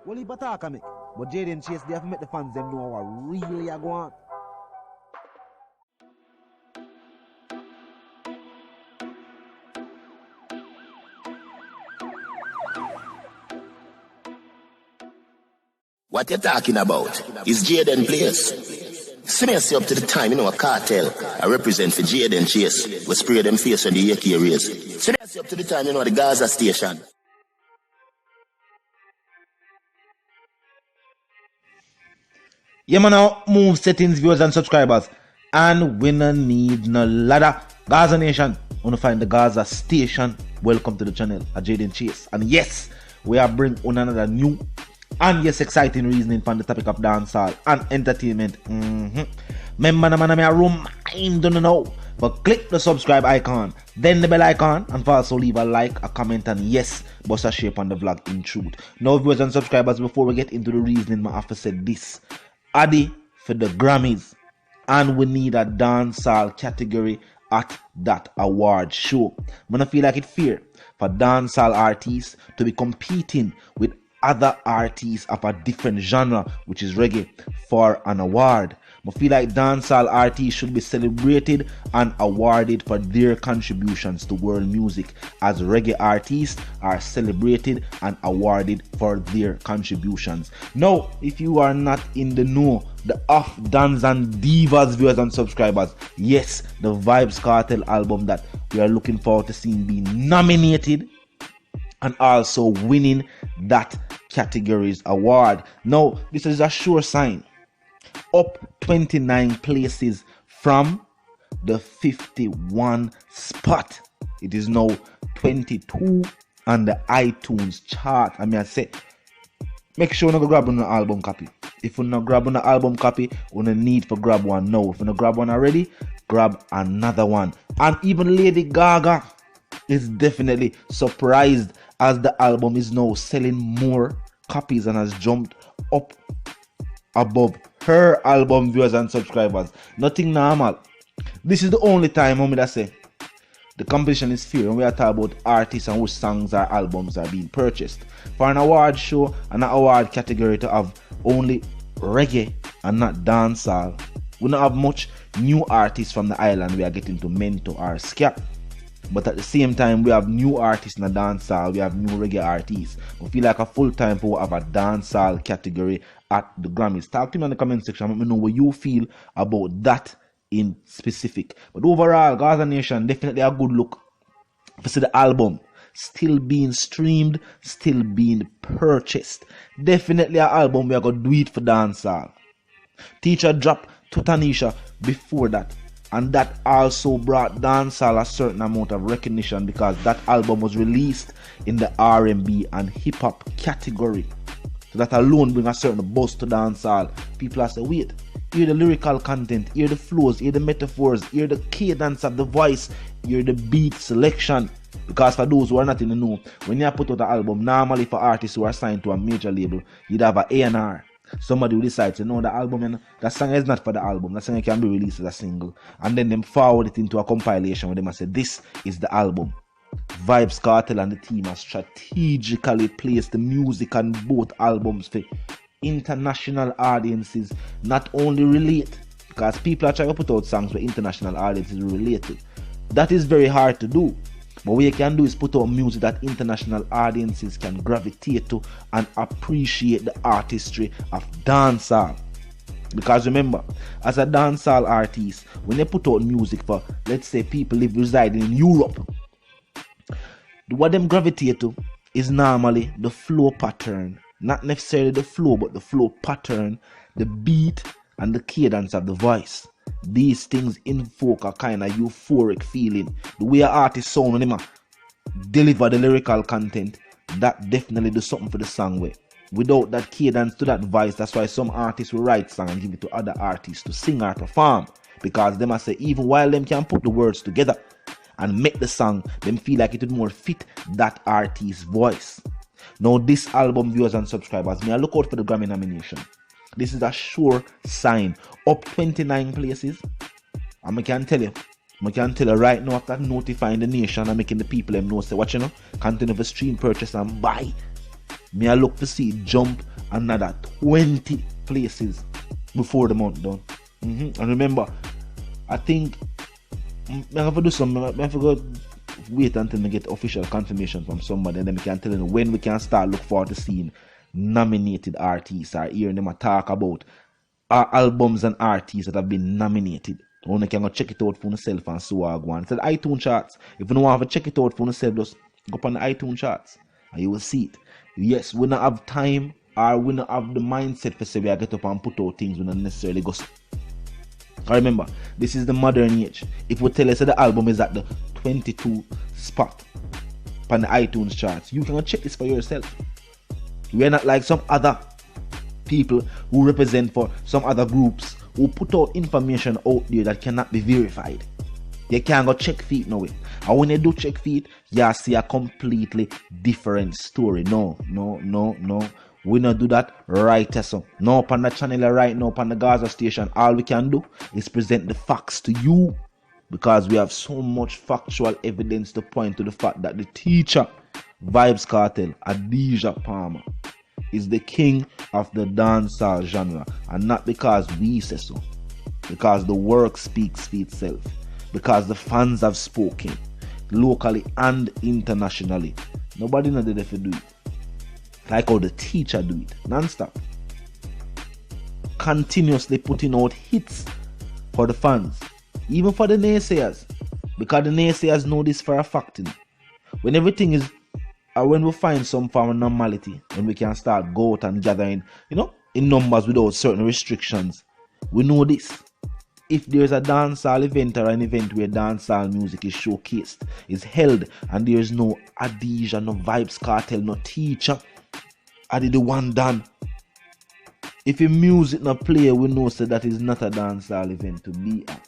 Well, he attack me. But Jayden Chase, they have to make the fans them know what really are going on. What you talking about? Is Jayden place? See me up to the time, a cartel. I represent for Jayden Chase. We spray them face on the AK rays. See me up to the time, the Gaza station. Yeah, man, now move settings, viewers and subscribers. And we no need no ladder. Gaza Nation, wanna find the Gaza station. Welcome to the channel, Jayden Chase. And yes, we are bringing on another new and yes, exciting reasoning from the topic of dancehall and entertainment. Remember, man, I remind you now. But click the subscribe icon, then the bell icon, and also leave a like, a comment, and yes, bust a shape on the vlog in truth. Now, viewers and subscribers, before we get into the reasoning, I have to say this. Addy for the Grammys, and we need a dancehall category at that award show. I feel like it's fair for dancehall artists to be competing with other artists of a different genre, which is reggae, for an award. I feel like dancehall artists should be celebrated and awarded for their contributions to world music, as reggae artists are celebrated and awarded for their contributions. Now, if you are not in the know, the Off Dance and Divas viewers and subscribers, yes, the Vybz Kartel album that we are looking forward to seeing being nominated and also winning that category's award. Now, this is a sure sign. Up 29 places from the 51 spot. It is now 22 on the iTunes chart. I say, make sure you grab an album copy. If you not grab an album copy, you need to grab one now. If you not grab one already, grab another one. And even Lady Gaga is definitely surprised, as the album is now selling more copies and has jumped up above her album, viewers and subscribers. Nothing normal. This is the only time I say the competition is fair when we are talking about artists and which songs or albums are being purchased. For an award show and an award category to have only reggae and not dancehall, we don't have much new artists from the island we are getting to mentor or scare. But at the same time, we have new artists in the dancehall, we have new reggae artists. We feel like a full-time for have a dancehall category at the Grammys. Talk to me in the comment section, let me know what you feel about that in specific. But overall, Gaza Nation, definitely a good look to see the album still being streamed, still being purchased. Definitely an album we are going to do it for dancehall. Teacher dropped to Tanisha before that, and that also brought dancehall a certain amount of recognition because that album was released in the R&B and hip-hop category. So that alone brings a certain buzz to dancehall. People are saying, wait, hear the lyrical content, hear the flows, hear the metaphors, hear the cadence of the voice, hear the beat selection. Because for those who are not in the know, when you put out an album, normally for artists who are signed to a major label, you'd have an A&R. Somebody will decide to know the album, that song is not for the album, that song can be released as a single, and then them forward it into a compilation where they say this is the album. Vybz Kartel and the team have strategically placed the music on both albums for international audiences not only relate, because people are trying to put out songs where international audiences relate to. That is very hard to do. But what you can do is put out music that international audiences can gravitate to and appreciate the artistry of dancehall. Because remember, as a dancehall artist, when they put out music for, let's say, people residing in Europe, what them gravitate to is normally the flow pattern. Not necessarily the flow, but the flow pattern, the beat, and the cadence of the voice. These things invoke a kind of euphoric feeling. The way an artist sound when them deliver the lyrical content, that definitely do something for the song way. Without that cadence to that voice, that's why some artists will write songs and give it to other artists to sing or perform. Because them I say, even while them can put the words together and make the song, them feel like it would more fit that artist's voice. Now this album, viewers and subscribers, may I look out for the Grammy nomination. This is a sure sign. Up 29 places. And I can tell you right now, after notifying the nation and making the people them know, say, watch, continue to stream, purchase, and buy Me I look to see it jump another 20 places before the month done. And remember, I think I have to do something. I have to go wait until we get official confirmation from somebody, and then we can tell them when we can start look forward to seeing nominated artists or hearing them talk about our albums and artists that have been nominated. Only can go check it out for yourself and so on. It's the iTunes charts. If you don't want to check it out for yourself, just go up on the iTunes charts and you will see it. Yes, we don't have time or we don't have the mindset for say we get up and put out things we don't necessarily go. I remember, this is the modern age. If we tell us that the album is at the 22 spot on the iTunes charts, you can go check this for yourself. We are not like some other people who represent for some other groups who put out information out there that cannot be verified. You can't go check feet no way. And when you do check feet, you see a completely different story. No. We not do that right so. No, upon the channel right now, upon the Gaza station, all we can do is present the facts to you, because we have so much factual evidence to point to the fact that the teacher, Vybz Kartel, Adidja Palmer, is the king of the dancehall genre, and not because we say so, because the work speaks for itself, because the fans have spoken locally and internationally. Nobody know there to do it like how the teacher do it, non-stop, continuously putting out hits for the fans, even for the naysayers, because the naysayers know this for a fact. When everything is when we find some form of normality, when we can start go out and gathering, in numbers without certain restrictions, we know this. If there's a dancehall event or an event where dancehall music is showcased, is held, and there's no Adidja, no Vybz Kartel, no teacher, I did the one done. If your music not play, we know so that is not a dancehall event to be at.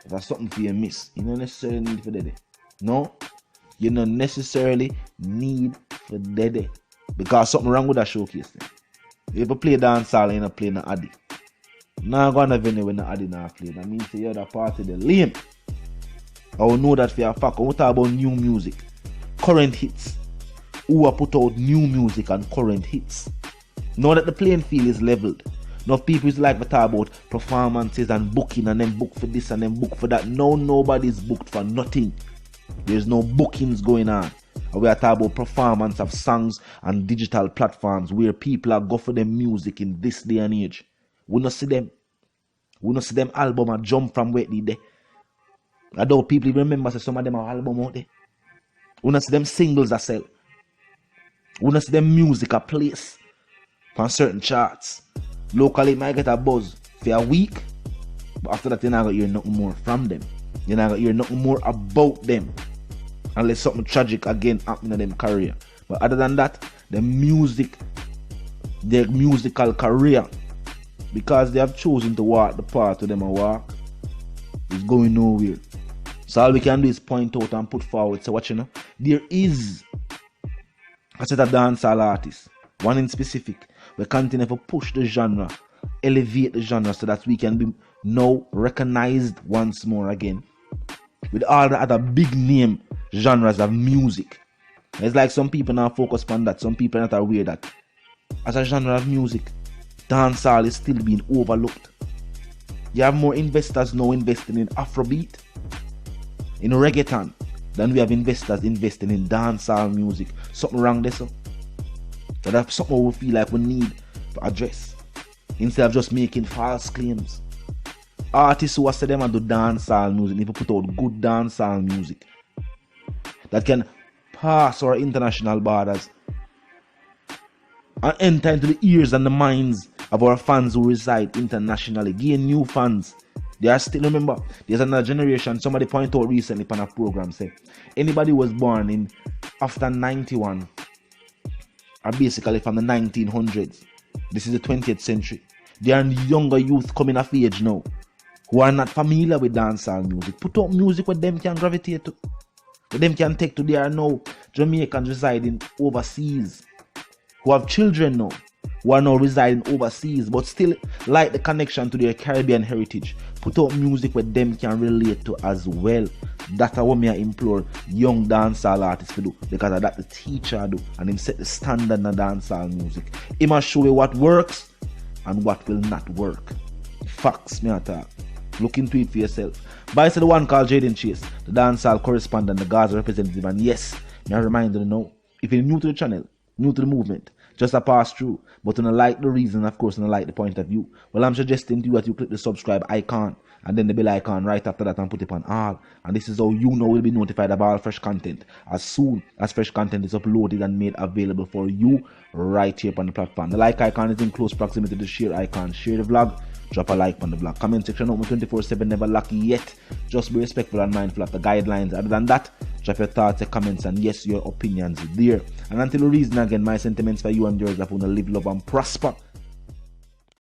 That's something for you miss. You don't necessarily need for that. No, you don't necessarily need for that, because something wrong with that showcase. If you play dancehall, you don't play no Adi. Now go on a venue when the Adi not play. That means the other party the lame. I will know that for a fact. When we talk about new music, current hits, who have put out new music and current hits. Now that the playing field is leveled, now people is like to talk about performances and booking, and then book for this and then book for that. No, nobody's booked for nothing. There's no bookings going on. And we are talking about performance of songs and digital platforms where people are go for their music in this day and age. We not see them. We not see them album and jump from where they there. Although people remember say some of them are album out there. We not see them singles that sell. We not see them music a place on certain charts. Locally it might get a buzz for a week, but after that you're not going to hear nothing more from them. You're not going to hear nothing more about them unless something tragic again happen in them career. But other than that, their musical career, because they have chosen to walk the path to them and walk, is going nowhere. So all we can do is point out and put forward. So what you know, there is a set of dancehall artists, one in specific, we continue to push the genre, elevate the genre so that we can be now recognized once more again with all the other big name genres of music. It's like some people now focus on that. Some people are not aware that as a genre of music, dancehall is still being overlooked. You have more investors now investing in Afrobeat, in reggaeton, than we have investors investing in dancehall music. Something wrong there, so that's something we feel like we need to address, instead of just making false claims. Artists who are say them and do dancehall music need to put out good dancehall music that can pass our international borders and enter into the ears and the minds of our fans who reside internationally, gain new fans. They are still, remember, there's another generation. Somebody pointed out recently on a program, say anybody was born in after 91 are basically from the 1900s. This is the 20th century. There are younger youth coming of age now who are not familiar with dancehall music. Put out music where them can gravitate to, where them can take to. There are now Jamaicans residing overseas who have children now, who are now residing overseas but still like the connection to their Caribbean heritage. Put out music where them can relate to as well. That's what me I implore young dancehall artists to do, because that's the teacher do, and him set the standard in dancehall music. He must show you what works and what will not work. Facts, me I talk. Look into it for yourself. But I said the one called Jayden Chase, the dancehall correspondent, the Gaza representative, and yes, me I remind you now, if you're new to the channel, new to the movement, just a pass through, but you don't like the reason, of course, you don't like the point of view, well, I'm suggesting to you that you click the subscribe icon and then the bell icon right after that and put it on all. And this is how you know will be notified about all fresh content as soon as fresh content is uploaded and made available for you right here on the platform. The like icon is in close proximity to the share icon. Share the vlog, drop a like on the vlog. Comment section open 24/7, never lucky yet. Just be respectful and mindful of the guidelines. Other than that, drop your thoughts, your comments, and yes, your opinions there. And until we reason again, my sentiments for you and yours that want to live, love, and prosper